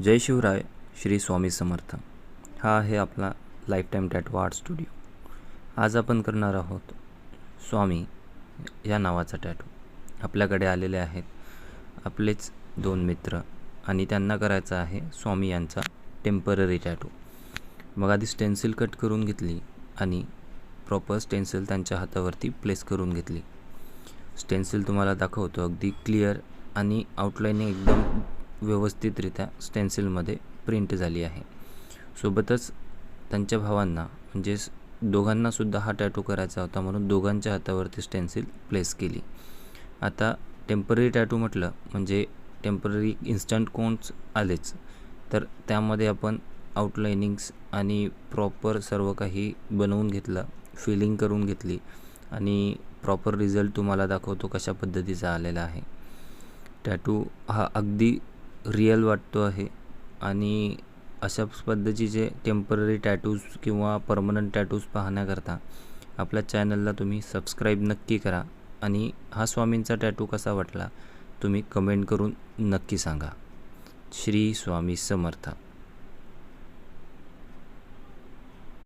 जय शिवराय. श्री स्वामी समर्थ. हा आहे आपला life time tattoo art studio. आज आपण करणार आहोत स्वामी या नावाचा टॅटू. आपल्याकडे आलेले आहेत आपलेच 2 मित्र आणि त्यांना करायचा आहे स्वामी यांचा टेम्पररी टॅटू. मग आधी स्टेन्सिल कट करून घेतली आणि प्रॉपर स्टेन्सिल त्यांच्या हातावरती प्लेस करून घेतली. स्टेन्सिल तुम्हाला दाखवतो अगदी क्लिअर आणि आउटलाईनिंग एकदम व्यवस्थितरित्या स्टेन्सिलमध्ये प्रिंट झाली आहे. सोबतच त्यांच्या भावांना म्हणजे दोघांनासुद्धा हा टॅटू करायचा होता म्हणून दोघांच्या हातावरती स्टेन्सिल प्लेस केली. आता टेम्पररी टॅटू म्हटलं म्हणजे टेम्पररी इन्स्टंट कोन्स आलेच, तर त्यामध्ये आपण आउटलाइनिंग्स आणि प्रॉपर सर्व काही बनवून घेतलं, फिलिंग करून घेतली आणि प्रॉपर रिझल्ट तुम्हाला दाखवतो कशा पद्धतीचा आलेला आहे. टॅटू हा अगदी रिअल वाटतो आहे आणि अशा पद्धतीचे टेम्पररी टॅटूज किंवा परमनंट टॅटूज पाहण्याकरता आपल्या चॅनलला तुम्ही सबस्क्राईब नक्की करा आणि हा स्वामींचा टॅटू कसा वाटला तुम्ही कमेंट करून नक्की सांगा. श्री स्वामी समर्थ.